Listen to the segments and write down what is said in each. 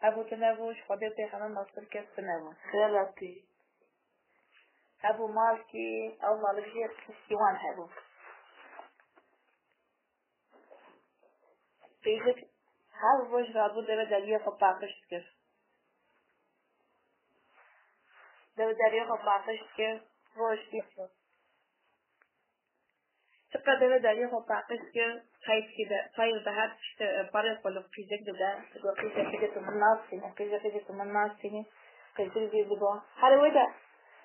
هبو تنبوش خودی پیغمبر مصر کس تنبوش خیلاتی هبو مالکی او مالکی کشتیوان هبو پیزک هر روش رابو داره دلیه خب پاکشت کرد داره دلیه خب پاکشت کرد روش دیشت چقدر دلیه خب پاکشت کرد خیلی به هر پاره خلق پیزک داره تقول پیزک من ناسینه پیزک من ناسینه پیزک دیگه هر ویده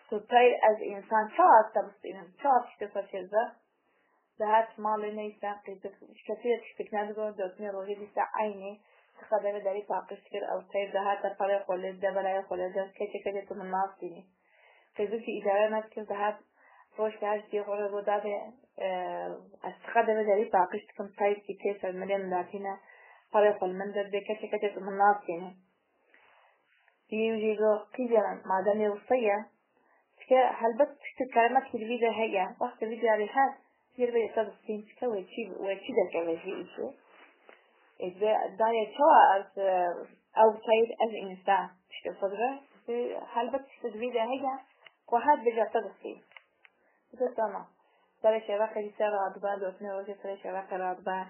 تو تایر از انسان چه تبصینم چه تفسیره ده هات مالی نیسته پیزک کثیر تشتک نداره دکتر روحی دیسته عینی تقدر داری پاکش کرد او تایر ده هات پاره خلق ده برای خلق ده که تو من ناسینه پیزک اداره نکرد ده هات روش که هر چیزی خورده بود داره از تقدر داری پاکش کم تایر کی تیسر ملیم داتینه پاره خلق من ده که تو من ناسینه يوجد قيمة معدنية وصية هل بس تكلمات في الفيديو هي وقت الفيديو على هذا يربي يصير الصين تكوي شيء وشيء ده كذا شيء إذا داية شو أو صيد الإنسان تشتغل هل بس الفيديو هي وهذا بيجي يصير الصين ده تمام ترى شبكة يصير عضبان دوسنا وجه ترى شبكة عضبان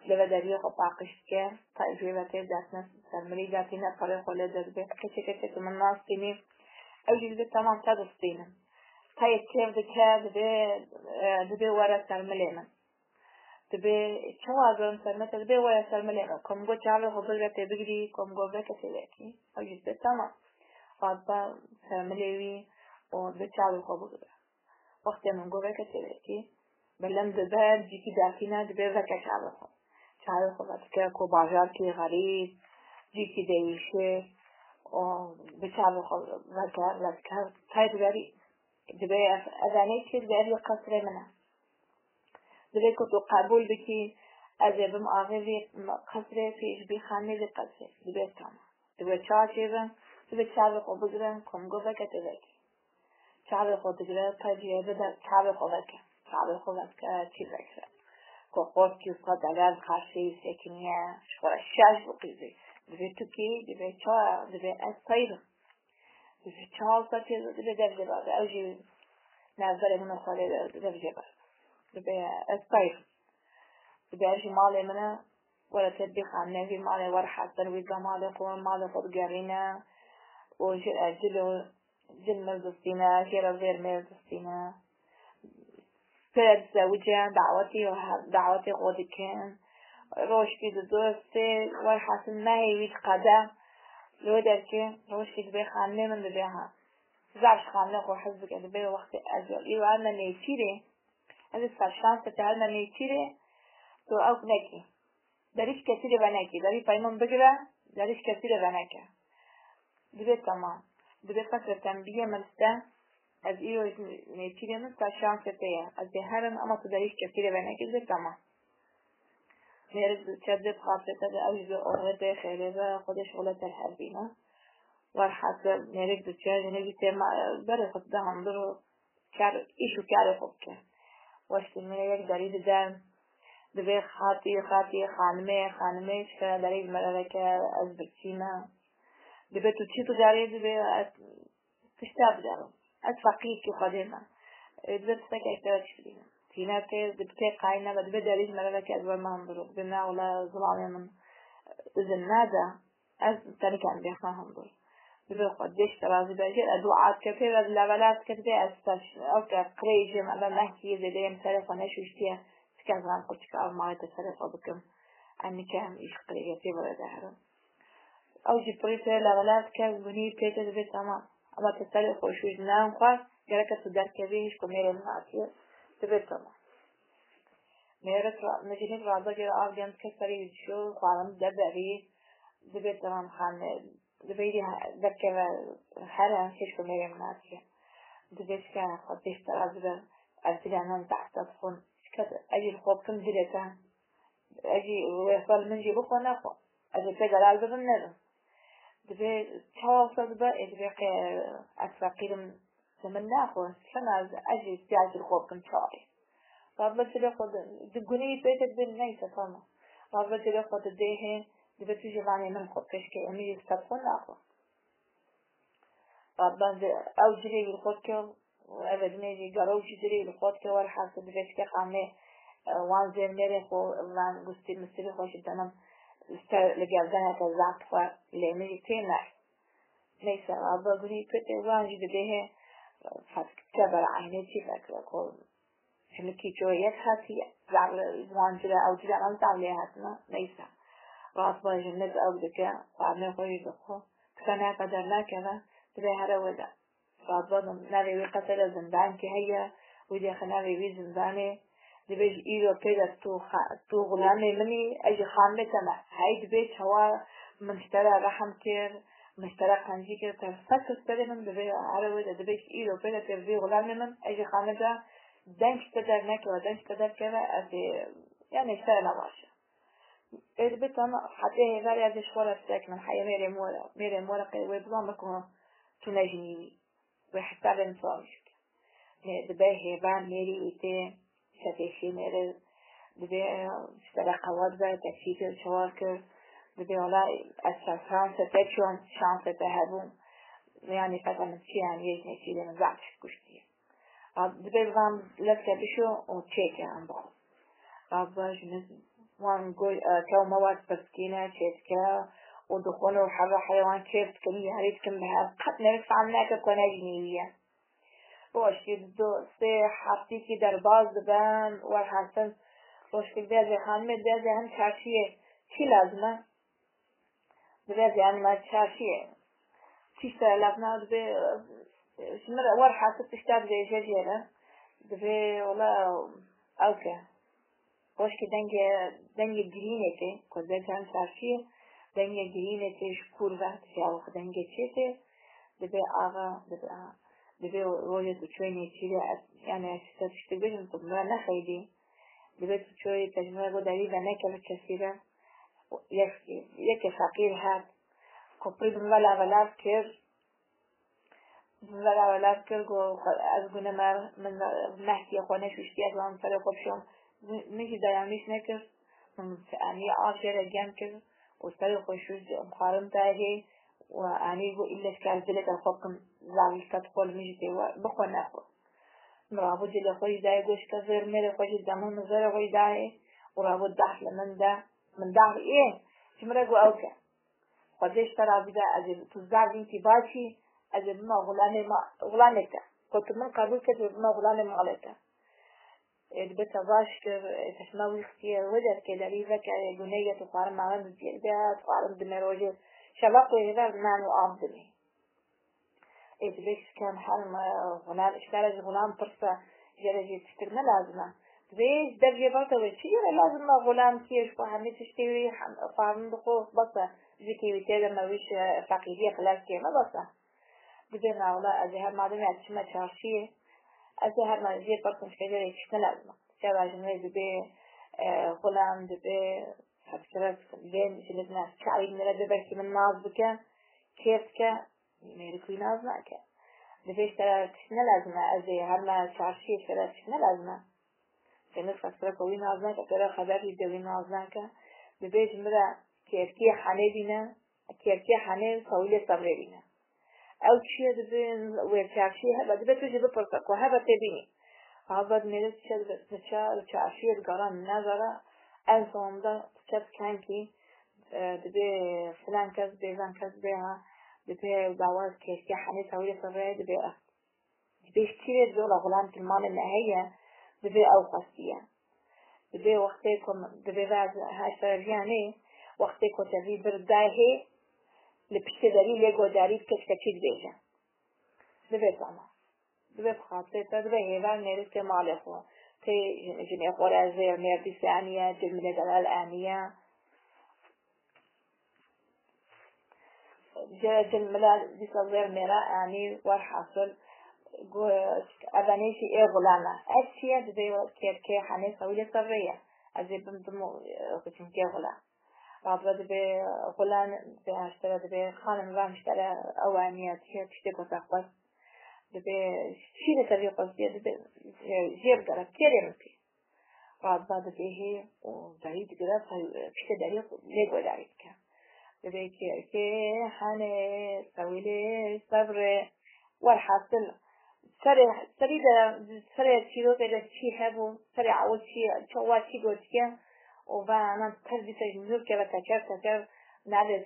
لبا داريو خباقش كه تأجيبه تبدأ سرمري جاتينا طريق ولا دربه كشكة من الناس تيني أو جلد تمام تدستينا تاي كيف ذكر دبي ورا سرملينا دبي شو عذرن سرمت دبي ورا سرملينا كم جو چاله خبر تبغي كم جو بكسلكي أو جلد تمام فاضل سرمليوي وبچاله خبر وقت من جو بكسلكي بلند دبر جيكي داتينا دبي وكا چاله خبر که کو بازار کی غریب جیکی دیشه و بچاله خبر وكا لذكر تايد غري دبي أذاني كده دبي قصر منه دبي كنت قبول بكي أذبم آغذي قصر فيش بخاني لقصر دبي تام دبي چاشيبن دبي چاله خبرن كمگو بكتبك چاله خبرن تايد بده چاله خبرن چاله خبرن تيبك كوكوت كي صاد على الخاشي سكنية شغل الشاش بقيزي دبي توكي دبي شا دبي أسطير دبي شال صار دبي دبي أوجي نازل من الخالي دبي جبر دبي أسطير دبي أوجي مالي منه ولا تدي خانة في مالي ورحة تروي مالي قوم مالي فوق جارينا وجل أجله جل ملدستينا غير غير ملدستينا فرد زوجة دعوتي قودي كان روش في دوستي ورحاسن ما هي ويد قدا لو دركي روش في دبي خانة من دبيها زعش خانة خو حزبك دبي وقت أجل إيو عنا نيتيري هذا السرشان ستعلنا نيتيري تو أوك نكي داريش كثير بناكي داري بايمون بقرة داريش كثير بناكي دبي تمام دبي فترة تنبيه ملسته از ایو نیچیره مثل شان ستیه از دهرن اما تو داریش کفیره بناکیزه تمام میرد چرده بخاطره ده اوجه اوغده خیره ده خودش غلط الحربینه ورحاسه میرد دو چرده نگیته بره خود ده هم برو ایشو کاره خوب که واشتی میره یک دارید ده دبی خاطی خانمه که دارید مرده از برچینه دبی تو چی تو دارید دبی تشتاب دارم أتفقيه كقديمة إذا تسكت تشترينا هنا تبتدي قاينة بعد بدرج ملك أدوار ما هنضرب بما ولا ظلام من إذن هذا أز تاني كان بيخنا هنضر بيقول قديش ترى بيجي أدوات كثير اللاولات كثير أستش أو كقريج ما نحكي زي مثلا أنا شو اشتيا تكلم قلت كأو ما يتصرف بكم أني كام إيش قريج في ولا دهرم أو جبريت اللاولات كبني بيت بيت تمام أما تسأل خوشوش نام خواست جركة تدار كبيرش كمير المعطية تبير تمام ميرت مجنين رازا جرى آفجان كسري يشو خوالم دبعي دبير تمام خان دبيري دكة حرام كيش كمير المعطية دبير كان خطيش ترازبا أرتجانان تحت أطفون شكت أجي الخوب كم جلتان أجي ويصل من جيبه خوناخو أجي تقلال ببنرم دبي تواصل بقى دبي أسرقيهم زمن ناخذ شنو أجي استعجل الخوف كم شاي رابط تلي خد دقني بيت الدين نيسة فما رابط تلي خد ديه دبي تجيباني من خود كشكي أمي يستبقون ناخو بعد أو جري بالخود كه وأبدني جي جروش جري بالخود كه ورحاس دبي كه قامي وان زين مري خو وان قستي مستري خوش الدنم لجلدها كزعف واللي أمي تينر ليس أبغى كتير وان جديه فكبر عيني كيفك أقول شنكي شوية هاتية زعل وان جدا أو جدا أنا تعملها هاتنا ليس غاصبة جنب أو ذكاء وعمل غير ذكاء كنا قدرنا كذا تبي هذا ولا غاصبة نبي قتل زندان كهيا ودي خنا نبي زندانه تبي إيرو كذا تو غلامي مني أجي خامة تما هاي تبي هوا مشترى رحم كير مشترى خنجي كير تفكر تبي تبي هذا ولا تبي إيرو كذا تبي غلامي من أجي خامة ده دنش تدر نكوا دنش تدر كذا أدي يعني اشترى نباشة إذا أنا حتى هذا يا شوارع ساكن حياة ميري مورا قوي بضمكم تناجني وحتى بنصارش دبي هبان ميري وتي شافيشي ميري دبي اشترى قواد بقى تكشيف الشواركر دبي ولا أساسان ستشون شانس تهابون يعني فترة من شيء يعني يجني شيء من بعدش كشتي دبي بضم لك بشو وتشيك عن بعض عباش وان قول كو مواد بسكينة شيتكا ودخونه وحرة حيوان كيف تكني هريت كم بها قد نرفع عنك كنا جنيوية روش يدو سيح حطيكي درباز دبان ورحسن روش في البيزي خانمي البيزي هم شاشية شي لازمة البيزي يعني ما شاشية تشتري لابنا دبي شمرة ورحسن تشتاب زي جيجيرة دبي ولا اوكي خوش که دنگ گرینه که جان سرشیه دنگ گرینه شکور وقت شاوخ دنگ چیته دبی آقا دبی روی تو چوینی چیده یعنی تشتبهشون تو مرا نخیدی دبی تو چوی تجمعه گو داری و نکل کسیره یک فقیر هد کپری بمولا ولاب کر گو از گونه من محتی خونه شوشتی از وان سر خوبشون میشه دایمیش نکرد يعني عاشر جام كذا وصار خوشوش مقارن تاهي وأني جو إلا شكل ذلك الحكم زعل كتقول ميجي بخو ناخو مرابط اللي خوش داي جوش كثير مير خوش الدمون غير خوش داي ورابط داخل من ده إيه شمرة جو أوكا قديش ترى بدا أجل تزعل إنتي باشي أجل ما غلانك كنت من قبل كده ما غلان مغلطة بس باش تسمعوا اختيار وده كده ريفك جنية تقارن مع من الجلدات تقارن بالمروجات شبق ويغير معنى أفضله بس كان حال غلام اشترى غلام طرفة جرجة تشترنا لازمة بس درجة برضه وشيء لازم غلام كيش وحمي تشتري قارن بخوف بس ذكي وتاذا ما ويش فقيرية خلاص كيما بس بدنا ولا أزهر معلومات شما شارشية أزهر ما زيد برضه مش كده يشتنا لازمة شبع جنوي دبي غلام دبي حبشرات بين جلدنا شعري من الدبركي من ناز بك كيف ك ميركوي ناز معك دبي اشترى تشتنا لازمة أزهر ما شارشية اشترى تشتنا لازمة في نسخة اشترى قوي ناز معك اشترى خبر يدوي ناز معك دبي جمرة كيركي حني بينا كيركي حني طويلة صبري بينا أو شيء دبين ويركاشي هذا دبي تجي بفرصك وهذا تبيني هذا ميلاد شد بتشال كاشي القران نظرة أنصم ده شد كانكي دبي فلان كذب فلان كذبها دبي بعوض كيركي حني طويلة صبري دبي كتير دول غلام المال النهاية دبي أو قصية دبي وقتكم دبي بعد هاشترياني وقتكم تبي برداهي لبشتداري ليجو داري كشكشيد بيجا دبي طعمه دبي بخاطر دبي هيفان نيرك مالفو تي جني قرا زي ميرتي ثانية جملة دلال آنية جملة دي صغير ميرا آني ورحصل جو أبانيشي إيه غلامة أشياء دبي كيركي حني سويلة صغيرة أزي بمدمو قسم كي غلام رابطة دبي غلام اشترى دبي خانم رام اشترى أوانيات تشتري قصاقص دبي شيء تبي قصدي دبي جيب قرا كريمتي رابطة دبي هي وداري كده بشتى داري ليجو داري كا بكيركي حني طويلة صبر والحاصل سري تشيلو كده شيء هبو سري عود شيء شوات شيء قلت كيا وبعدين تربي تجنور كده تكر نعرف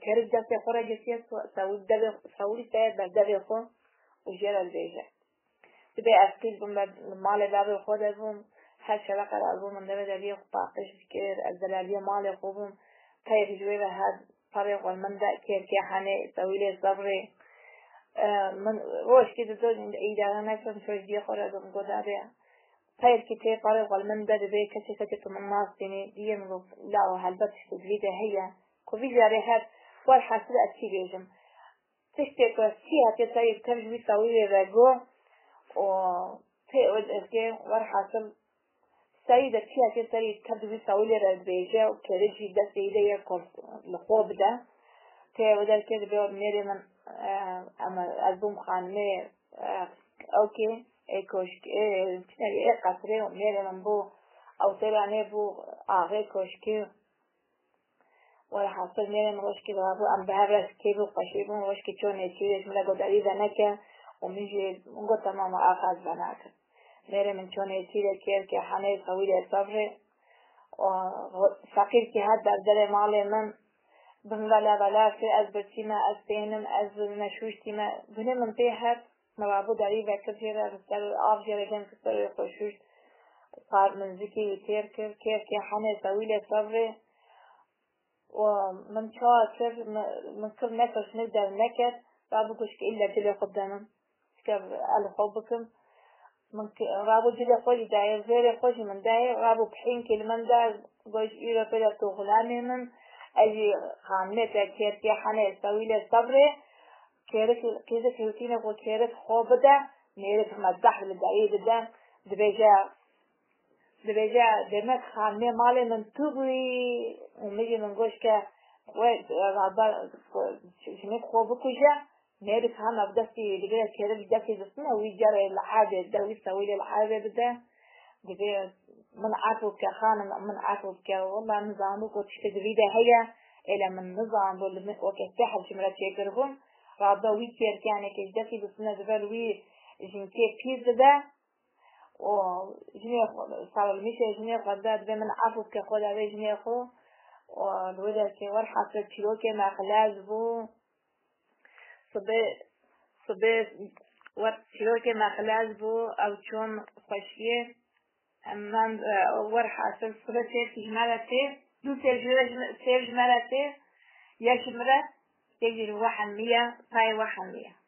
كرد ده خارج السياسة سوي سيد بدأ يخون وجرى البيجة تبي أسكيل مال دابي خودهم هالشبكة الألبوم من دبي دبي باقش كير الزلالية مال خوبهم كيف جويبه هاد طريق والمندى كير حني سوي صبري من روش كده دول إذا أنا كم شوي دي خارج من قدامي خير كتير طريق والمندى دبي كشكة من الناس تاني دي من لا وهالبت تجريده هي كوفيد ريحات والحاسة أكيد تشتكي فيها تسوي ترجمة طويلة رجوع وتقعد أسجى والحاسة سيدة فيها تسوي ترجمة طويلة رجوع وكرجي ده سيدة الخوب ده تقعد كده بيقعد ميري من أما ألبوم خانمي أوكي كشك تنبي قصري وميري من بو أو تلعني بو كشكي والحاصل ميرن روشكي بابو أم بهرس كيبو قشيبون روشكي شون يشيرش ملا قدري ذنكا ومنجي منقو تمام آخاز بناك ميرن من شون يشيرش كير كي حاني طويلة صبري وفقير كي هاد دردر مالي من بلا في أزبرتيما أزبينم أزبنشوشتيما بني من بيهر مبابو داري كثيرة رسال الآف جرقين كثيرة يخشوش صار من ذكي وكير كي حاني طويلة صبري ومن شاطر من كل نفس نقدر نكت رابو كشك إلا جلي قدامهم كيف قالوا حبكم من رابو جلي خوشي داير غير خوشي من داير رابو بحين كل من داير قوش إيرا بلا تغلاني من أجي خانمتا كير كي حاني سويلة صبري كيزا كيوتينك وكيرت خوب دا ميرت مزح للدعيد دا دبيجا دمك خانمي مالي من توبي وميجي من قوشكا وغابا شميك خوبكو جا ميرت هم أبدأتي دبيجا كيرت داكي جسمه ويجاري الحاجة دوي سويلي الحاجة بدا دبيجا من عارفوك خانم من عارفوك والله نظامك وتشتدريده هيا إلى من نظام وكفتاح الجمرات يقربون رابا ويكير كياني كيش داكي جسمه دبال وي جنكي بيز دا وجنيه صار المشي جنيه قداد بمن عفو كخود على جنيه خو والودا كي ورحة تشلوكي مع خلاص بو صبي تشلوكي مع خلاص بو أو شون خشية أمام ورحة صبي تيجي مرتين دو تيجي مرتين يشمرة تيجي 100 هاي 100